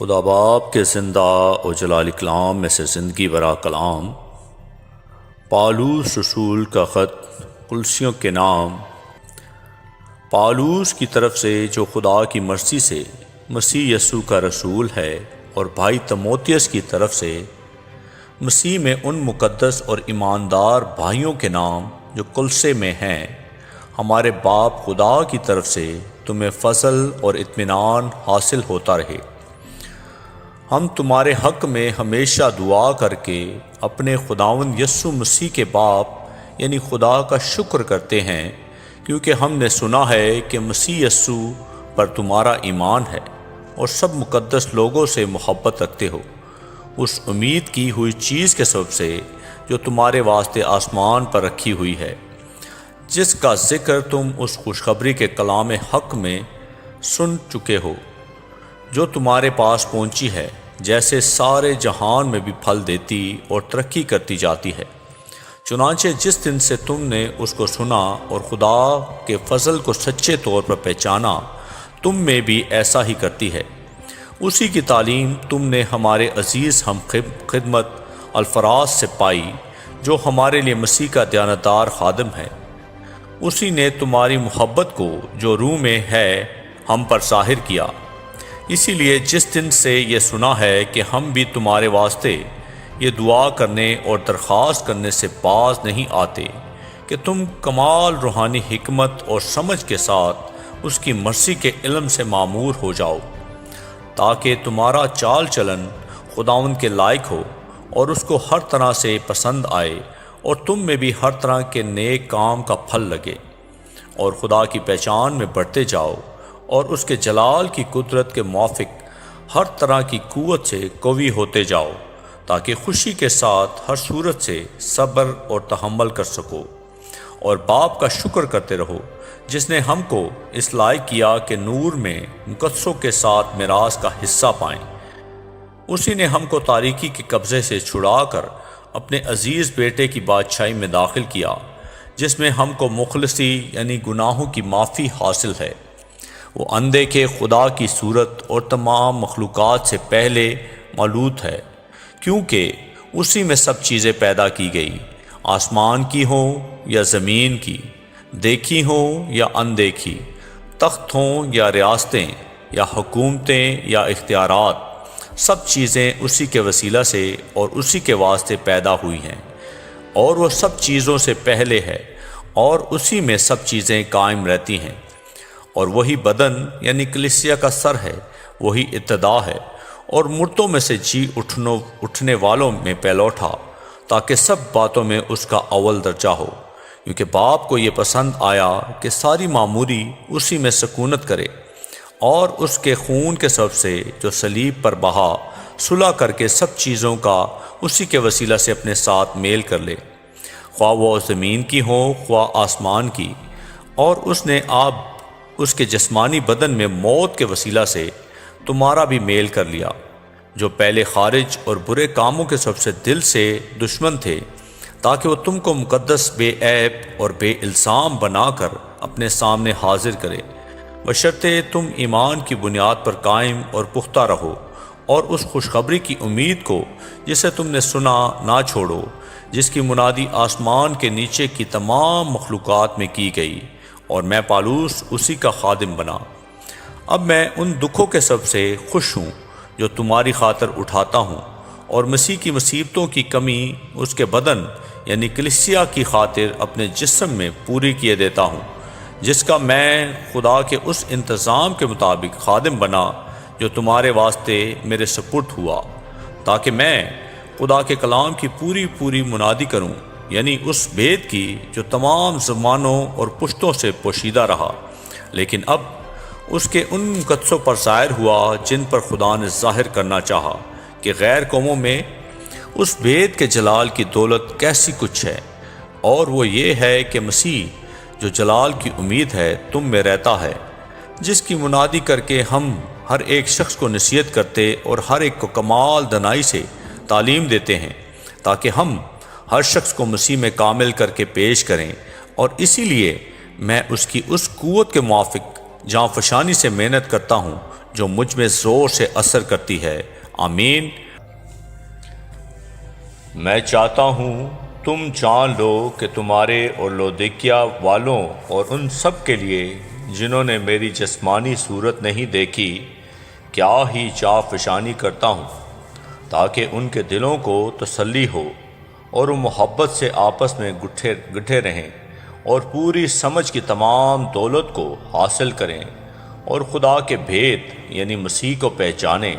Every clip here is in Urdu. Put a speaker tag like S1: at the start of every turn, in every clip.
S1: خدا باپ کے زندہ و جلال کلام میں سے زندگی برا کلام، پالوس رسول کا خط کلسیوں کے نام۔ پالوس کی طرف سے جو خدا کی مرضی سے مسیح یسوع کا رسول ہے، اور بھائی تموتیس کی طرف سے مسیح میں ان مقدس اور ایماندار بھائیوں کے نام جو کلسے میں ہیں، ہمارے باپ خدا کی طرف سے تمہیں فضل اور اطمینان حاصل ہوتا رہے۔ ہم تمہارے حق میں ہمیشہ دعا کر کے اپنے خداوند یسوع مسیح کے باپ یعنی خدا کا شکر کرتے ہیں، کیونکہ ہم نے سنا ہے کہ مسیح یسوع پر تمہارا ایمان ہے اور سب مقدس لوگوں سے محبت رکھتے ہو، اس امید کی ہوئی چیز کے سبب سے جو تمہارے واسطے آسمان پر رکھی ہوئی ہے، جس کا ذکر تم اس خوشخبری کے کلام حق میں سن چکے ہو، جو تمہارے پاس پہنچی ہے، جیسے سارے جہان میں بھی پھل دیتی اور ترقی کرتی جاتی ہے۔ چنانچہ جس دن سے تم نے اس کو سنا اور خدا کے فضل کو سچے طور پر پہچانا، تم میں بھی ایسا ہی کرتی ہے۔ اسی کی تعلیم تم نے ہمارے عزیز ہم خدمت الفراز سے پائی، جو ہمارے لیے مسیح کا دیانتدار خادم ہے۔ اسی نے تمہاری محبت کو جو روح میں ہے ہم پر ظاہر کیا۔ اسی لیے جس دن سے یہ سنا ہے کہ ہم بھی تمہارے واسطے یہ دعا کرنے اور درخواست کرنے سے باز نہیں آتے کہ تم کمال روحانی حکمت اور سمجھ کے ساتھ اس کی مرضی کے علم سے معمور ہو جاؤ، تاکہ تمہارا چال چلن خداوند کے لائق ہو اور اس کو ہر طرح سے پسند آئے، اور تم میں بھی ہر طرح کے نیک کام کا پھل لگے، اور خدا کی پہچان میں بڑھتے جاؤ، اور اس کے جلال کی قدرت کے موافق ہر طرح کی قوت سے قوی ہوتے جاؤ، تاکہ خوشی کے ساتھ ہر صورت سے صبر اور تحمل کر سکو، اور باپ کا شکر کرتے رہو، جس نے ہم کو اس لائق کیا کہ نور میں مقدسوں کے ساتھ میراث کا حصہ پائیں۔ اسی نے ہم کو تاریکی کے قبضے سے چھڑا کر اپنے عزیز بیٹے کی بادشاہی میں داخل کیا، جس میں ہم کو مخلصی یعنی گناہوں کی معافی حاصل ہے۔ وہ اندیکھے خدا کی صورت اور تمام مخلوقات سے پہلے مولود ہے، کیونکہ اسی میں سب چیزیں پیدا کی گئی، آسمان کی ہوں یا زمین کی، دیکھی ہوں یا اندیکھی، تخت ہوں یا ریاستیں یا حکومتیں یا اختیارات، سب چیزیں اسی کے وسیلہ سے اور اسی کے واسطے پیدا ہوئی ہیں، اور وہ سب چیزوں سے پہلے ہے، اور اسی میں سب چیزیں قائم رہتی ہیں۔ اور وہی بدن یعنی کلیسیا کا سر ہے، وہی ابتدا ہے، اور مردوں میں سے جی اٹھنے والوں میں پہلوٹا، تاکہ سب باتوں میں اس کا اول درجہ ہو، کیونکہ باپ کو یہ پسند آیا کہ ساری معموری اسی میں سکونت کرے، اور اس کے خون کے سبب سے جو صلیب پر بہا، صلح کر کے سب چیزوں کا اسی کے وسیلہ سے اپنے ساتھ میل کر لے، خواہ وہ زمین کی ہو خواہ آسمان کی، اور اس نے آپ اس کے جسمانی بدن میں موت کے وسیلہ سے تمہارا بھی میل کر لیا، جو پہلے خارج اور برے کاموں کے سب سے دل سے دشمن تھے، تاکہ وہ تم کو مقدس بے عیب اور بے الزام بنا کر اپنے سامنے حاضر کرے، بشرطے تم ایمان کی بنیاد پر قائم اور پختہ رہو، اور اس خوشخبری کی امید کو جسے تم نے سنا نہ چھوڑو، جس کی منادی آسمان کے نیچے کی تمام مخلوقات میں کی گئی، اور میں پالوس اسی کا خادم بنا۔ اب میں ان دکھوں کے سب سے خوش ہوں جو تمہاری خاطر اٹھاتا ہوں، اور مسیح کی مصیبتوں کی کمی اس کے بدن یعنی کلیسیا کی خاطر اپنے جسم میں پوری کیے دیتا ہوں، جس کا میں خدا کے اس انتظام کے مطابق خادم بنا جو تمہارے واسطے میرے سپرد ہوا، تاکہ میں خدا کے کلام کی پوری منادی کروں، یعنی اس بید کی جو تمام زمانوں اور پشتوں سے پوشیدہ رہا، لیکن اب اس کے ان مقدسوں پر ظاہر ہوا جن پر خدا نے ظاہر کرنا چاہا، کہ غیر قوموں میں اس بید کے جلال کی دولت کیسی کچھ ہے، اور وہ یہ ہے کہ مسیح جو جلال کی امید ہے تم میں رہتا ہے، جس کی منادی کر کے ہم ہر ایک شخص کو نصیحت کرتے اور ہر ایک کو کمال دانائی سے تعلیم دیتے ہیں، تاکہ ہم ہر شخص کو مسیح میں کامل کر کے پیش کریں، اور اسی لیے میں اس کی اس قوت کے موافق جاں فشانی سے محنت کرتا ہوں جو مجھ میں زور سے اثر کرتی ہے۔ آمین۔ میں چاہتا ہوں تم جان لو کہ تمہارے اور لودیکیا والوں اور ان سب کے لیے جنہوں نے میری جسمانی صورت نہیں دیکھی کیا ہی چاہ فشانی کرتا ہوں، تاکہ ان کے دلوں کو تسلی ہو اور وہ محبت سے آپس میں گٹھے رہیں اور پوری سمجھ کی تمام دولت کو حاصل کریں اور خدا کے بھید یعنی مسیح کو پہچانیں،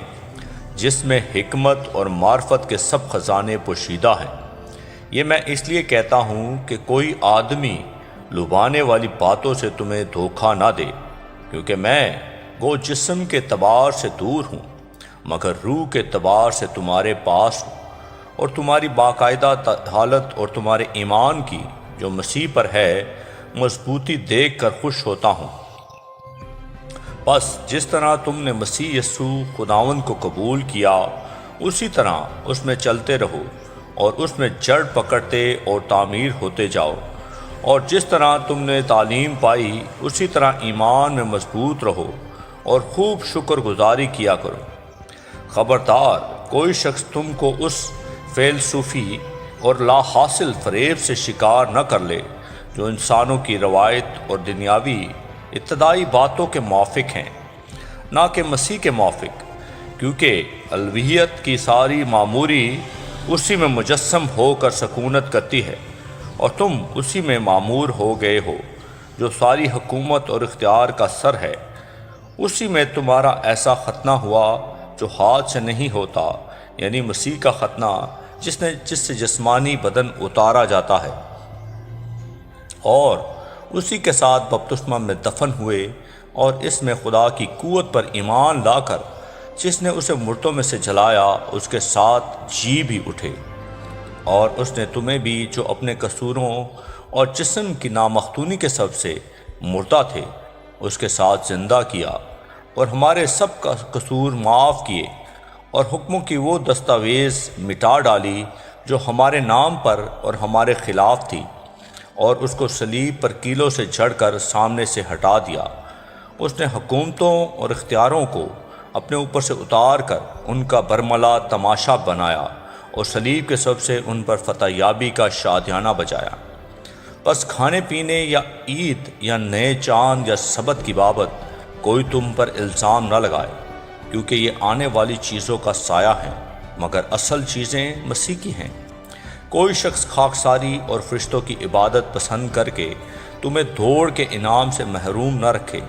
S1: جس میں حکمت اور معرفت کے سب خزانے پوشیدہ ہیں۔ یہ میں اس لیے کہتا ہوں کہ کوئی آدمی لبھانے والی باتوں سے تمہیں دھوکہ نہ دے، کیونکہ میں گو جسم کے اعتبار سے دور ہوں مگر روح کے اعتبار سے تمہارے پاس ہوں، اور تمہاری باقاعدہ حالت اور تمہارے ایمان کی جو مسیح پر ہے مضبوطی دیکھ کر خوش ہوتا ہوں۔ بس جس طرح تم نے مسیح یسوع خداوند کو قبول کیا اسی طرح اس میں چلتے رہو اور اس میں جڑ پکڑتے اور تعمیر ہوتے جاؤ، اور جس طرح تم نے تعلیم پائی اسی طرح ایمان میں مضبوط رہو اور خوب شکر گزاری کیا کرو۔ خبردار کوئی شخص تم کو اس فیلسوفی اور لا حاصل فریب سے شکار نہ کر لے جو انسانوں کی روایت اور دنیاوی ابتدائی باتوں کے موافق ہیں، نہ کہ مسیح کے موافق، کیونکہ الوہیت کی ساری معموری اسی میں مجسم ہو کر سکونت کرتی ہے، اور تم اسی میں معمور ہو گئے ہو جو ساری حکومت اور اختیار کا سر ہے۔ اسی میں تمہارا ایسا ختنہ ہوا جو ہاتھ سے نہیں ہوتا، یعنی مسیح کا ختنہ جس سے جسمانی بدن اتارا جاتا ہے، اور اسی کے ساتھ بپتسمہ میں دفن ہوئے، اور اس میں خدا کی قوت پر ایمان لا کر جس نے اسے مردوں میں سے جلایا اس کے ساتھ جی بھی اٹھے، اور اس نے تمہیں بھی جو اپنے قصوروں اور جسم کی نامختونی کے سبب سے مردہ تھے اس کے ساتھ زندہ کیا، اور ہمارے سب کا قصور معاف کیے، اور حکموں کی وہ دستاویز مٹا ڈالی جو ہمارے نام پر اور ہمارے خلاف تھی، اور اس کو صلیب پر کیلوں سے جڑ کر سامنے سے ہٹا دیا۔ اس نے حکومتوں اور اختیاروں کو اپنے اوپر سے اتار کر ان کا برملا تماشا بنایا، اور صلیب کے سبب سے ان پر فتح یابی کا شادیانہ بجایا۔ بس کھانے پینے یا عید یا نئے چاند یا سبت کی بابت کوئی تم پر الزام نہ لگائے، کیونکہ یہ آنے والی چیزوں کا سایہ ہے، مگر اصل چیزیں مسیح کی ہیں۔ کوئی شخص خاکساری اور فرشتوں کی عبادت پسند کر کے تمہیں دوڑ کے انعام سے محروم نہ رکھے۔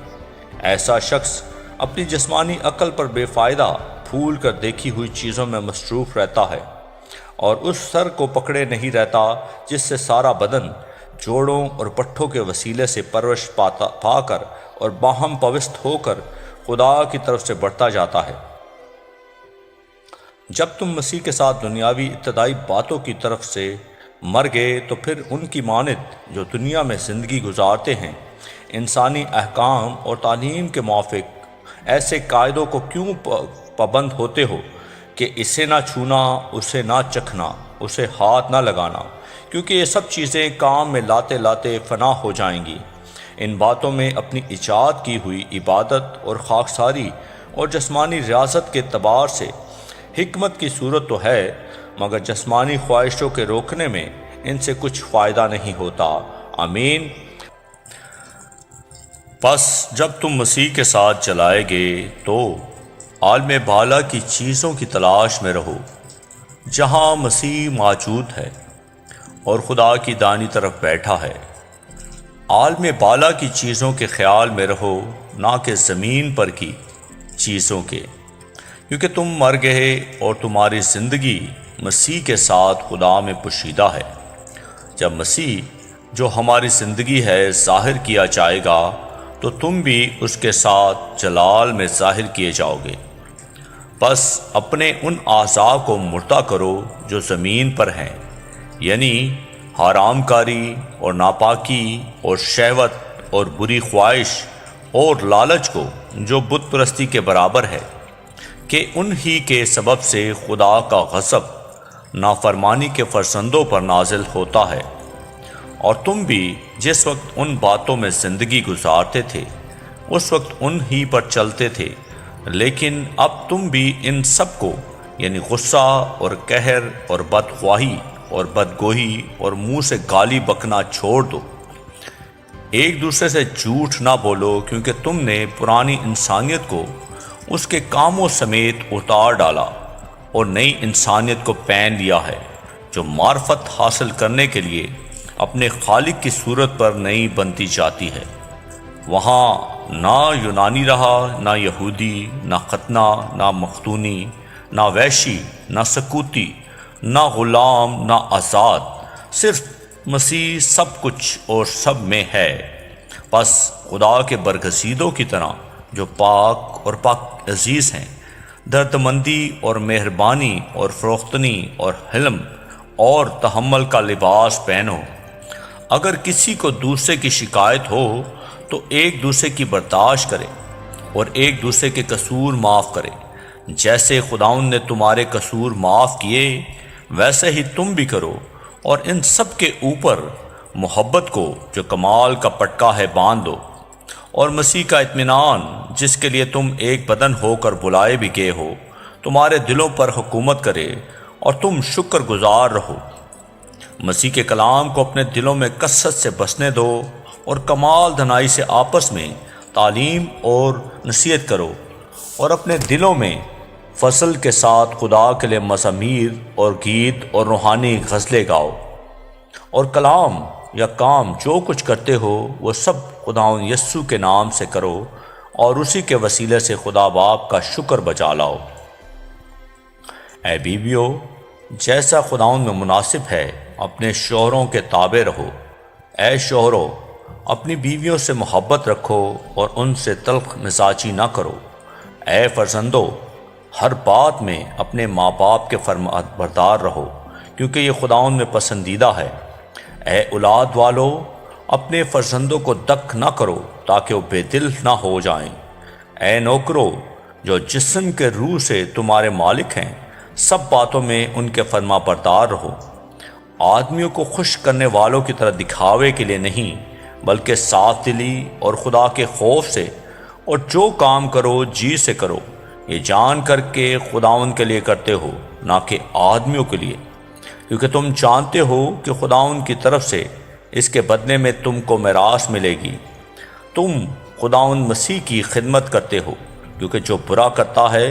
S1: ایسا شخص اپنی جسمانی عقل پر بے فائدہ پھول کر دیکھی ہوئی چیزوں میں مصروف رہتا ہے، اور اس سر کو پکڑے نہیں رہتا جس سے سارا بدن جوڑوں اور پٹھوں کے وسیلے سے پرورش پا کر اور باہم پوست ہو کر خدا کی طرف سے بڑھتا جاتا ہے۔ جب تم مسیح کے ساتھ دنیاوی ابتدائی باتوں کی طرف سے مر گئے تو پھر ان کی مانند جو دنیا میں زندگی گزارتے ہیں انسانی احکام اور تعلیم کے موافق ایسے قاعدوں کو کیوں پابند ہوتے ہو کہ اسے نہ چھونا، اسے نہ چکھنا، اسے ہاتھ نہ لگانا، کیونکہ یہ سب چیزیں کام میں لاتے لاتے فنا ہو جائیں گی۔ ان باتوں میں اپنی ایجاد کی ہوئی عبادت اور خاکساری اور جسمانی ریاضت کے اعتبار سے حکمت کی صورت تو ہے، مگر جسمانی خواہشوں کے روکنے میں ان سے کچھ فائدہ نہیں ہوتا۔ آمین۔ پس جب تم مسیح کے ساتھ چلائے گئے تو عالم بالا کی چیزوں کی تلاش میں رہو، جہاں مسیح موجود ہے اور خدا کی دائیں طرف بیٹھا ہے۔ عالم بالا کی چیزوں کے خیال میں رہو، نہ کہ زمین پر کی چیزوں کے، کیونکہ تم مر گئے اور تمہاری زندگی مسیح کے ساتھ خدا میں پوشیدہ ہے۔ جب مسیح جو ہماری زندگی ہے ظاہر کیا جائے گا تو تم بھی اس کے ساتھ جلال میں ظاہر کیے جاؤ گے۔ بس اپنے ان اعضاء کو مردہ کرو جو زمین پر ہیں، یعنی حرام کاری اور ناپاکی اور شہوت اور بری خواہش اور لالچ کو، جو بت پرستی کے برابر ہے، کہ انہی کے سبب سے خدا کا غضب نافرمانی کے فرزندوں پر نازل ہوتا ہے۔ اور تم بھی جس وقت ان باتوں میں زندگی گزارتے تھے اس وقت انہی پر چلتے تھے لیکن اب تم بھی ان سب کو یعنی غصہ اور قہر اور بدخواہی اور بدگوئی اور منہ سے گالی بکنا چھوڑ دو۔ ایک دوسرے سے جھوٹ نہ بولو، کیونکہ تم نے پرانی انسانیت کو اس کے کاموں سمیت اتار ڈالا اور نئی انسانیت کو پہن لیا ہے، جو معرفت حاصل کرنے کے لیے اپنے خالق کی صورت پر نئی بنتی جاتی ہے۔ وہاں نہ یونانی رہا، نہ یہودی، نہ ختنہ، نہ مختونی، نہ ویشی، نہ سکوتی، نہ غلام، نہ آزاد، صرف مسیح سب کچھ اور سب میں ہے۔ بس خدا کے برگزیدوں کی طرح جو پاک اور پاک عزیز ہیں، دردمندی اور مہربانی اور فروختنی اور حلم اور تحمل کا لباس پہنو۔ اگر کسی کو دوسرے کی شکایت ہو تو ایک دوسرے کی برداشت کرے اور ایک دوسرے کے قصور معاف کرے۔ جیسے خداوند نے تمہارے قصور معاف کیے ویسے ہی تم بھی کرو، اور ان سب کے اوپر محبت کو جو کمال کا پٹکا ہے باندھ دو، اور مسیح کا اطمینان جس کے لیے تم ایک بدن ہو کر بلائے بھی گئے ہو تمہارے دلوں پر حکومت کرے، اور تم شکر گزار رہو۔ مسیح کے کلام کو اپنے دلوں میں کثرت سے بسنے دو، اور کمال دھنائی سے آپس میں تعلیم اور نصیحت کرو، اور اپنے دلوں میں فضل کے ساتھ خدا کے لیے مزامیر اور گیت اور روحانی غزلیں گاؤ، اور کلام یا کام جو کچھ کرتے ہو وہ سب خداوند یسوع کے نام سے کرو، اور اسی کے وسیلے سے خدا باپ کا شکر بجا لاؤ۔ اے بیویو، جیسا خداوند میں مناسب ہے اپنے شوہروں کے تابع رہو۔ اے شوہرو، اپنی بیویوں سے محبت رکھو اور ان سے تلخ مزاجی نہ کرو۔ اے فرزندو، ہر بات میں اپنے ماں باپ کے فرمان بردار رہو، کیونکہ یہ خداوند میں پسندیدہ ہے۔ اے اولاد والو، اپنے فرزندوں کو دک نہ کرو تاکہ وہ بے دل نہ ہو جائیں۔ اے نوکرو، جو جسم کے روح سے تمہارے مالک ہیں، سب باتوں میں ان کے فرما بردار رہو، آدمیوں کو خوش کرنے والوں کی طرح دکھاوے کے لیے نہیں، بلکہ صاف دلی اور خدا کے خوف سے، اور جو کام کرو جی سے کرو، یہ جان کر کے خداوند کے لیے کرتے ہو، نہ کہ آدمیوں کے لیے، کیونکہ تم جانتے ہو کہ خداوند کی طرف سے اس کے بدلے میں تم کو میراث ملے گی۔ تم خداوند مسیح کی خدمت کرتے ہو، کیونکہ جو برا کرتا ہے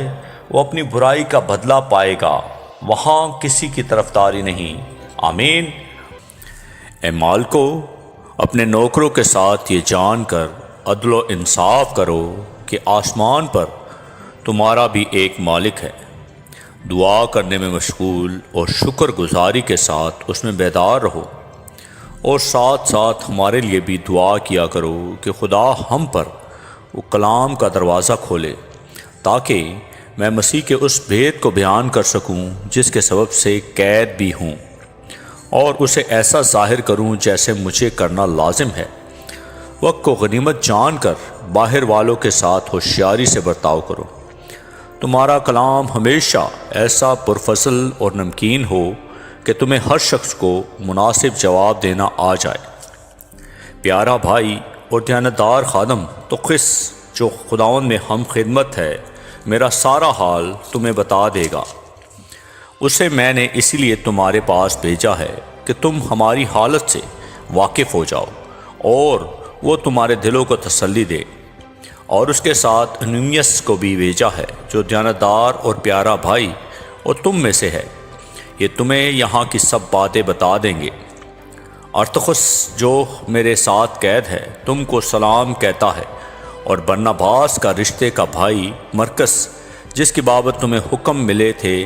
S1: وہ اپنی برائی کا بدلہ پائے گا، وہاں کسی کی طرفداری نہیں۔ آمین۔ اے مالکو، اپنے نوکروں کے ساتھ یہ جان کر عدل و انصاف کرو کہ آسمان پر تمہارا بھی ایک مالک ہے۔ دعا کرنے میں مشغول اور شکر گزاری کے ساتھ اس میں بیدار رہو، اور ساتھ ساتھ ہمارے لیے بھی دعا کیا کرو کہ خدا ہم پر وہ کلام کا دروازہ کھولے، تاکہ میں مسیح کے اس بھید کو بیان کر سکوں جس کے سبب سے قید بھی ہوں، اور اسے ایسا ظاہر کروں جیسے مجھے کرنا لازم ہے۔ وقت کو غنیمت جان کر باہر والوں کے ساتھ ہوشیاری سے برتاؤ کرو۔ تمہارا کلام ہمیشہ ایسا پرفضل اور نمکین ہو کہ تمہیں ہر شخص کو مناسب جواب دینا آ جائے۔ پیارا بھائی اور دیانتدار خادم تخس، جو خداوند میں ہم خدمت ہے، میرا سارا حال تمہیں بتا دے گا۔ اسے میں نے اسی لیے تمہارے پاس بھیجا ہے کہ تم ہماری حالت سے واقف ہو جاؤ، اور وہ تمہارے دلوں کو تسلی دے۔ اور اس کے ساتھ انیمیس کو بھی بھیجا ہے، جو دیانتدار اور پیارا بھائی اور تم میں سے ہے۔ یہ تمہیں یہاں کی سب باتیں بتا دیں گے۔ ارتخس، جو میرے ساتھ قید ہے، تم کو سلام کہتا ہے، اور برناباس کا رشتے کا بھائی مرکس، جس کی بابت تمہیں حکم ملے تھے،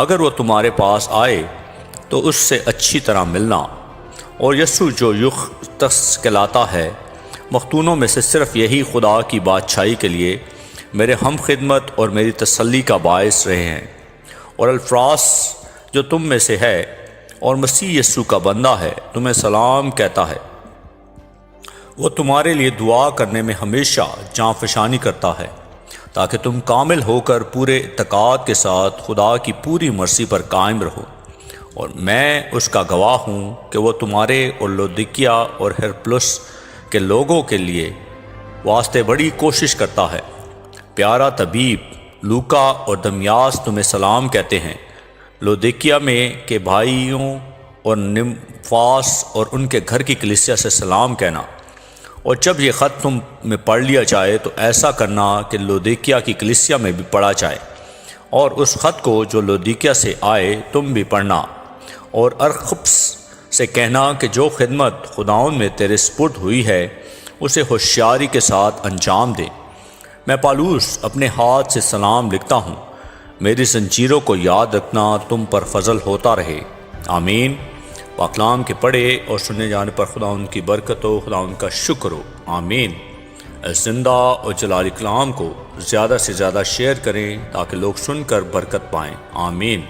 S1: اگر وہ تمہارے پاس آئے تو اس سے اچھی طرح ملنا۔ اور یسوع، جو یوختس کہلاتا ہے، مختونوں میں سے صرف یہی خدا کی بادشاہی کے لیے میرے ہم خدمت اور میری تسلی کا باعث رہے ہیں۔ اور الفراس، جو تم میں سے ہے اور مسیح یسوع کا بندہ ہے، تمہیں سلام کہتا ہے۔ وہ تمہارے لیے دعا کرنے میں ہمیشہ جاں فشانی کرتا ہے، تاکہ تم کامل ہو کر پورے اعتقاد کے ساتھ خدا کی پوری مرضی پر قائم رہو۔ اور میں اس کا گواہ ہوں کہ وہ تمہارے اور لودیکیا اور ہیرپلس کے لوگوں کے لیے واسطے بڑی کوشش کرتا ہے۔ پیارا طبیب لوکا اور دمیاس تمہیں سلام کہتے ہیں۔ لودیکیا میں کے بھائیوں اور نمفاس اور ان کے گھر کی کلیسیا سے سلام کہنا۔ اور جب یہ خط تم میں پڑھ لیا جائے تو ایسا کرنا کہ لودیکیا کی کلیسیا میں بھی پڑھا جائے، اور اس خط کو جو لودیکیا سے آئے تم بھی پڑھنا، اور ارخپس سے کہنا کہ جو خدمت خداوند میں تیرے سپرد ہوئی ہے اسے ہوشیاری کے ساتھ انجام دے۔ میں پالوس اپنے ہاتھ سے سلام لکھتا ہوں۔ میری زنجیروں کو یاد رکھنا تم پر فضل ہوتا رہے، آمین۔ پاکلام کے پڑھے اور سننے جانے پر خداوند کی برکت ہو، خداوند کا شکر ہو، آمین۔ اس زندہ اور جلالی کلام کو زیادہ سے زیادہ شیئر کریں تاکہ لوگ سن کر برکت پائیں، آمین۔